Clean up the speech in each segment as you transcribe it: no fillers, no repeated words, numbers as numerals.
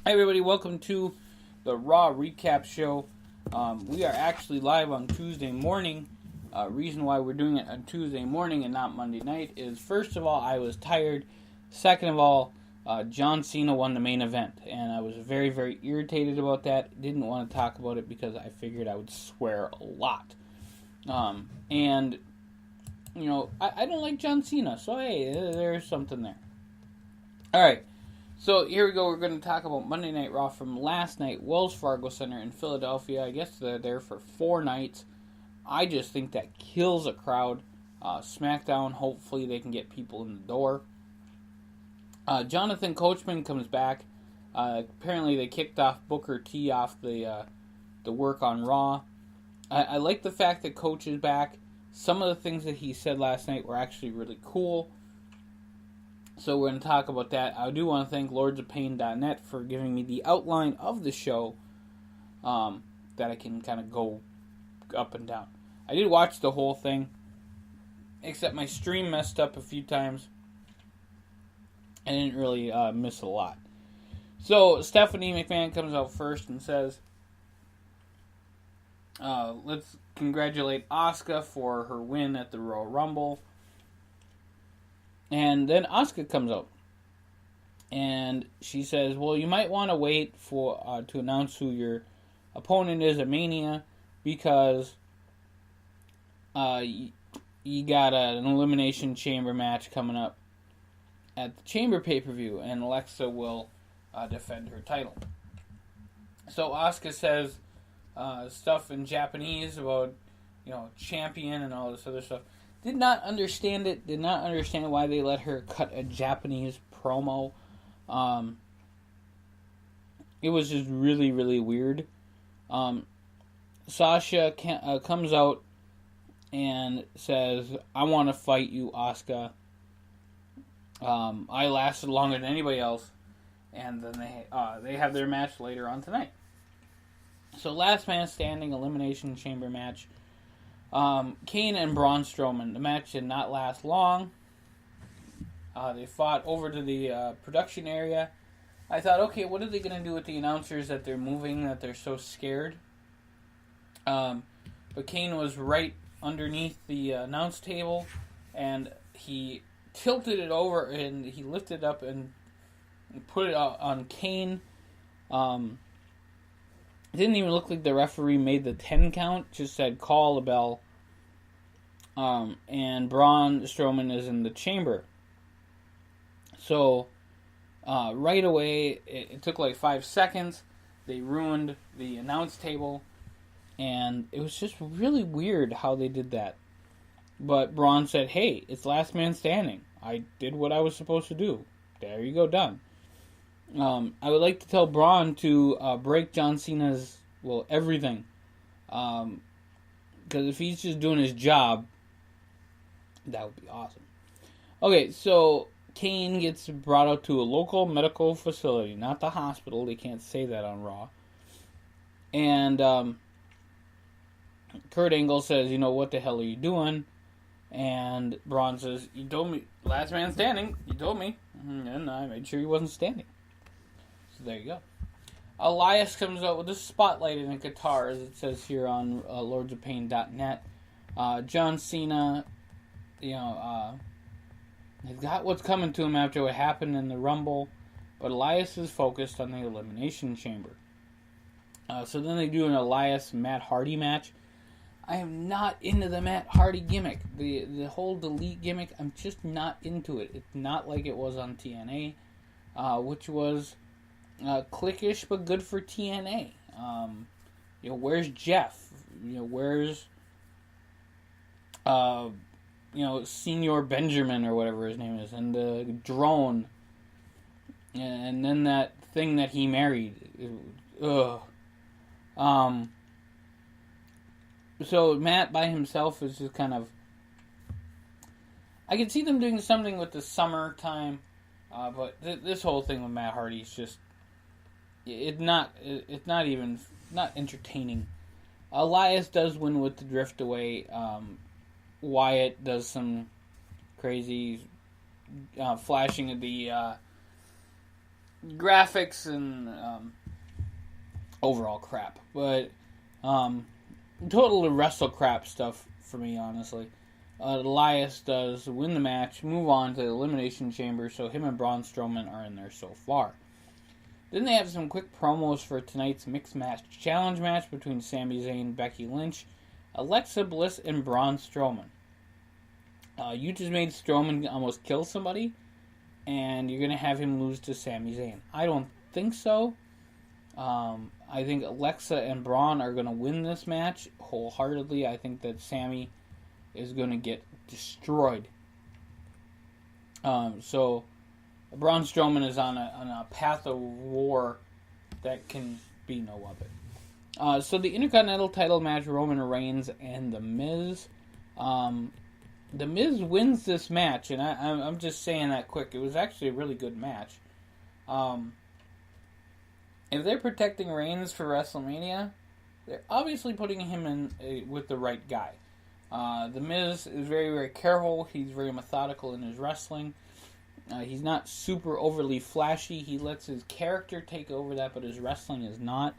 Hi everybody, welcome to the Raw Recap show. We are actually live on Tuesday morning. Reason why we're doing it on Tuesday morning and not Monday night is, first of all, I was tired. Second of all, John Cena won the main event, and I was very, very irritated about that. Didn't want to talk about it because I figured I would swear a lot. And, you know, I don't like John Cena, so hey, there's something there. Alright. So here we go. We're going to talk about Monday Night Raw from last night, Wells Fargo Center in Philadelphia. I guess they're there for 4 nights. I just think that kills a crowd. SmackDown, hopefully they can get people in the door. Jonathan Coachman comes back. Apparently they kicked off Booker T off the work on Raw. I like the fact that Coach is back. Some of the things that he said last night were actually really cool. So we're going to talk about that. I do want to thank lordsofpain.net for giving me the outline of the show that I can kind of go up and down. I did watch the whole thing, except my stream messed up a few times. I didn't really miss a lot. So Stephanie McMahon comes out first and says, let's congratulate Asuka for her win at the Royal Rumble. And then Asuka comes out, and she says, well, you might want to wait for to announce who your opponent is at Mania, because you got an Elimination Chamber match coming up at the Chamber pay-per-view, and Alexa will defend her title. So Asuka says stuff in Japanese about, you know, champion and all this other stuff. Did not understand it. Did not understand why they let her cut a Japanese promo. It was just really, really weird. Sasha comes out and says, I want to fight you, Asuka. I lasted longer than anybody else. And then they have their match later on tonight. So last man standing Elimination Chamber match. Kane and Braun Strowman. The match did not last long. They fought over to the production area. I thought, okay, what are they going to do with the announcers that they're moving, that they're so scared? But Kane was right underneath the announce table, and he tilted it over, and he lifted up and put it on Kane. It didn't even look like the referee made the 10 count, just said call a bell. And Braun Strowman is in the chamber. So, right away, it took like 5 seconds. They ruined the announce table. And it was just really weird how they did that. But Braun said, hey, it's last man standing. I did what I was supposed to do. There you go, done. I would like to tell Braun to break John Cena's, everything. Because if he's just doing his job, that would be awesome. Okay, so Kane gets brought out to a local medical facility, not the hospital. They can't say that on Raw. And Kurt Angle says, you know, what the hell are you doing? And Braun says, you told me, last man standing, you told me. And I made sure he wasn't standing. So there you go. Elias comes out with a spotlight and a guitar, as it says here on lordsofpain.net. John Cena, you know, he's got what's coming to him after what happened in the Rumble, but Elias is focused on the Elimination Chamber. So then they do an Elias-Matt Hardy match. I am not into the Matt Hardy gimmick. The whole delete gimmick, I'm just not into it. It's not like it was on TNA, which was cliquish but good for TNA. You know, where's Jeff? You know, where's you know, Senior Benjamin or whatever his name is, and the drone, and then that thing that he married. Ugh. So Matt by himself is just kind of. I can see them doing something with the summertime, but this whole thing with Matt Hardy is just. It's not entertaining. Elias does win with the drift away. Wyatt does some crazy flashing of the graphics and overall crap. But total wrestle crap stuff for me, honestly. Elias does win the match, move on to the Elimination Chamber, so him and Braun Strowman are in there so far. Then they have some quick promos for tonight's Mixed Match Challenge match between Sami Zayn, Becky Lynch, Alexa Bliss, and Braun Strowman. You just made Strowman almost kill somebody, and you're going to have him lose to Sami Zayn. I don't think so. I think Alexa and Braun are going to win this match wholeheartedly. I think that Sami is going to get destroyed. So Braun Strowman is on a path of war that can be no other. So the Intercontinental title match, Roman Reigns and The Miz. The Miz wins this match, and I'm just saying that quick. It was actually a really good match. If they're protecting Reigns for WrestleMania, they're obviously putting him in with the right guy. The Miz is very, very careful. He's very methodical in his wrestling. He's not super overly flashy. He lets his character take over that, but his wrestling is not.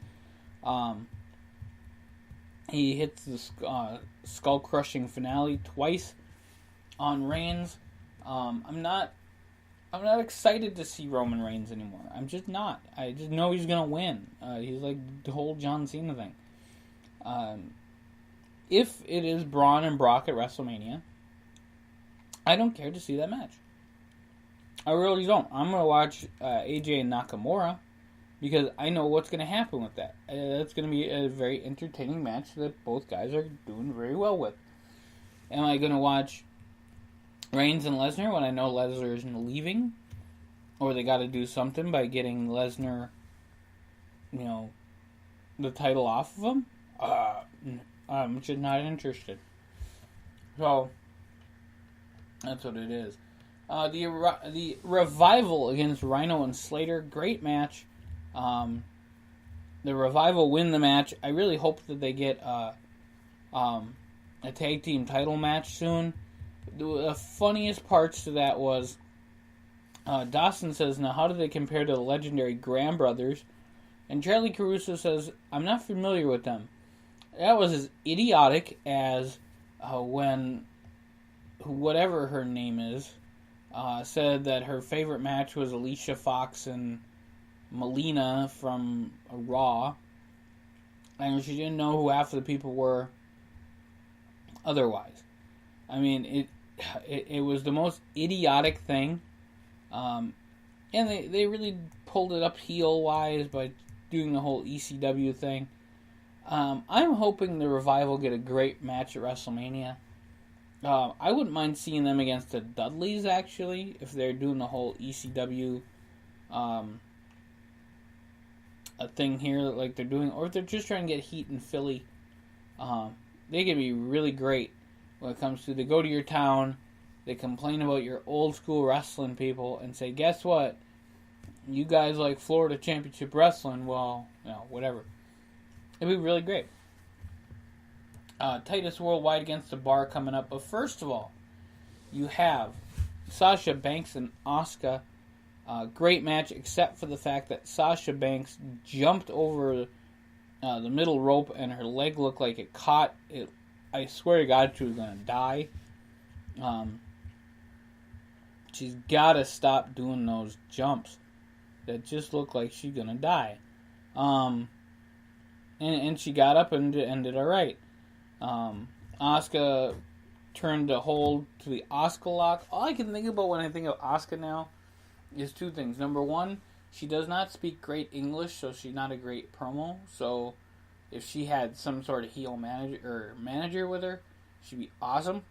He hits the skull-crushing finale twice on Reigns. I'm not excited to see Roman Reigns anymore. I'm just not. I just know he's gonna win. He's like the whole John Cena thing. If it is Braun and Brock at WrestleMania, I don't care to see that match. I really don't. I'm going to watch AJ and Nakamura because I know what's going to happen with that. That's going to be a very entertaining match that both guys are doing very well with. Am I going to watch Reigns and Lesnar when I know Lesnar is leaving? Or they got to do something by getting Lesnar, the title off of him? I'm just not interested. So, that's what it is. The Revival against Rhino and Slater, great match. The Revival win the match. I really hope that they get a tag team title match soon. The funniest parts to that was Dawson says, now how do they compare to the legendary Graham Brothers? And Charlie Caruso says, I'm not familiar with them. That was as idiotic as when whatever her name is said that her favorite match was Alicia Fox and Melina from Raw, and she didn't know who half of the people were otherwise. I mean, it was the most idiotic thing, and they really pulled it up heel-wise by doing the whole ECW thing. I'm hoping the Revival get a great match at WrestleMania. I wouldn't mind seeing them against the Dudleys, actually, if they're doing the whole ECW a thing here like they're doing, or if they're just trying to get heat in Philly. They can be really great when it comes to, they go to your town, they complain about your old school wrestling people, and say, guess what? You guys like Florida Championship Wrestling, well, whatever. It'd be really great. Titus Worldwide against the Bar coming up. But first of all, you have Sasha Banks and Asuka. Great match, except for the fact that Sasha Banks jumped over the middle rope and her leg looked like it caught it. I swear to God, she was going to die. She's got to stop doing those jumps that just look like she's going to die. And she got up and did all right. Asuka turned the hold to the Asuka lock. All I can think about when I think of Asuka now is two things. Number one, she does not speak great English, so she's not a great promo. So if she had some sort of heel manager with her, she'd be awesome.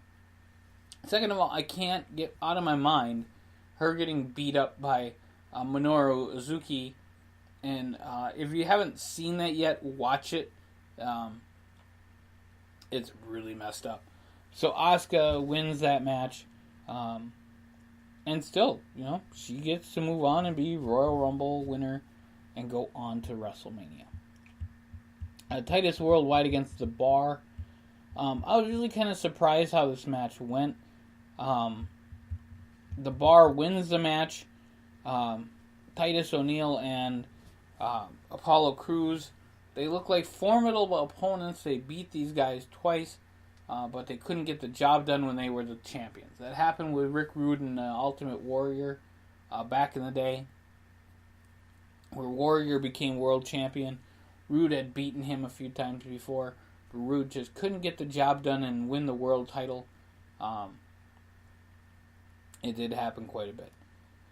Second of all, I can't get out of my mind her getting beat up by Minoru Suzuki. And if you haven't seen that yet, watch it. It's really messed up. So Asuka wins that match. And still, she gets to move on and be Royal Rumble winner and go on to WrestleMania. Titus Worldwide against the Bar. I was really kind of surprised how this match went. The Bar wins the match. Titus O'Neil and Apollo Crews. They look like formidable opponents. They beat these guys twice, but they couldn't get the job done when they were the champions. That happened with Rick Rude and Ultimate Warrior back in the day, where Warrior became world champion. Rude had beaten him a few times before, but Rude just couldn't get the job done and win the world title. It did happen quite a bit.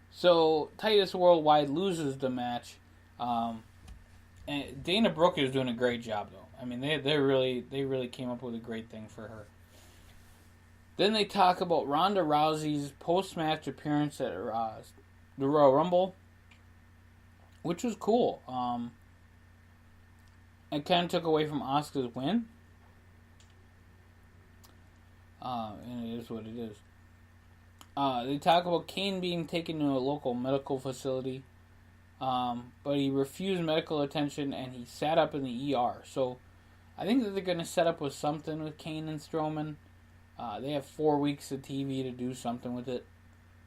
So Titus Worldwide loses the match. And Dana Brooke is doing a great job, though. I mean, they really came up with a great thing for her. Then they talk about Ronda Rousey's post-match appearance at the Royal Rumble, which was cool. It kind of took away from Asuka's win. And it is what it is. They talk about Kane being taken to a local medical facility, but he refused medical attention and he sat up in the ER. So I think that they're going to set up with something with Kane and Strowman. They have 4 weeks of TV to do something with it,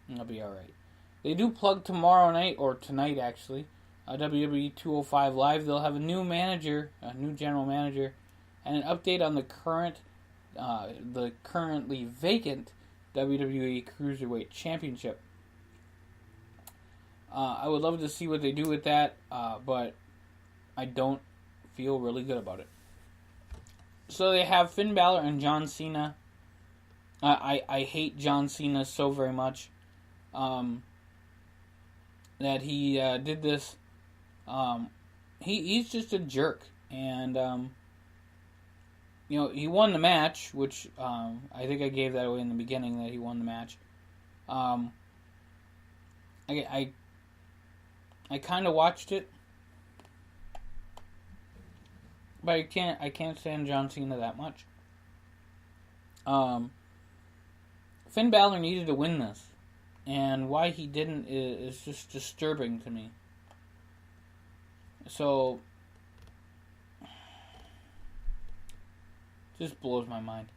and they'll be alright. They do plug tomorrow night, or tonight actually, WWE 205 Live. They'll have a new manager, a new general manager, and an update on the currently vacant WWE Cruiserweight Championship. I would love to see what they do with that, but I don't feel really good about it. So they have Finn Balor and John Cena. I hate John Cena so very much that he did this. He's just a jerk, and he won the match, which I think I gave that away in the beginning that he won the match. I kind of watched it, but I can't stand John Cena that much. Finn Balor needed to win this, and why he didn't is just disturbing to me. So, just blows my mind.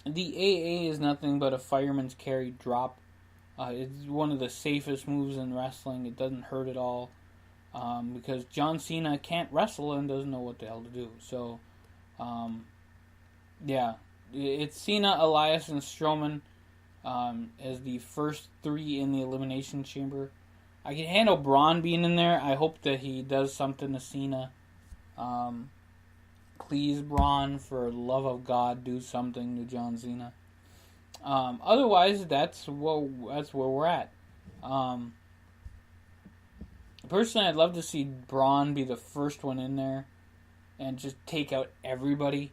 The AA is nothing but a fireman's carry drop. It's one of the safest moves in wrestling. It doesn't hurt at all, because John Cena can't wrestle and doesn't know what the hell to do. So, yeah, it's Cena, Elias, and Strowman as the first 3 in the Elimination Chamber. I can handle Braun being in there. I hope that he does something to Cena. Please, Braun, for the love of God, do something to John Cena. Otherwise, that's where we're at. Personally, I'd love to see Braun be the first one in there and just take out everybody.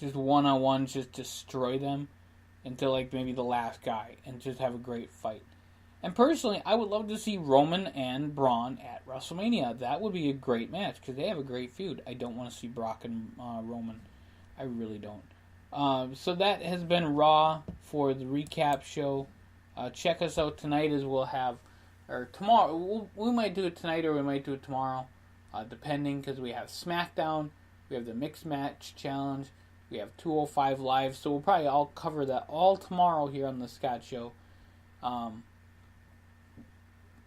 Just one-on-one, just destroy them until maybe the last guy and just have a great fight. And personally, I would love to see Roman and Braun at WrestleMania. That would be a great match because they have a great feud. I don't want to see Brock and Roman. I really don't. So that has been Raw for the recap show. Check us out tonight as we'll have, or tomorrow. We might do it tonight or we might do it tomorrow, depending, because we have SmackDown, we have the Mixed Match Challenge, we have 205 Live. So we'll probably all cover that all tomorrow here on the Scott Show.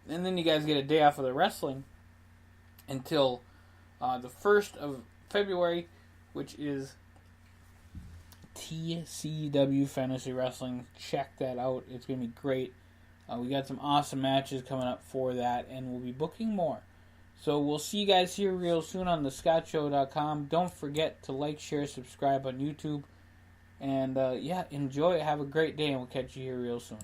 And then you guys get a day off of the wrestling until the 1st of February, which is TCW Fantasy Wrestling. Check that out. It's going to be great. We got some awesome matches coming up for that, and we'll be booking more. So we'll see you guys here real soon on thescottshow.com. Don't forget to like, share, subscribe on YouTube. And, enjoy it. Have a great day, and we'll catch you here real soon.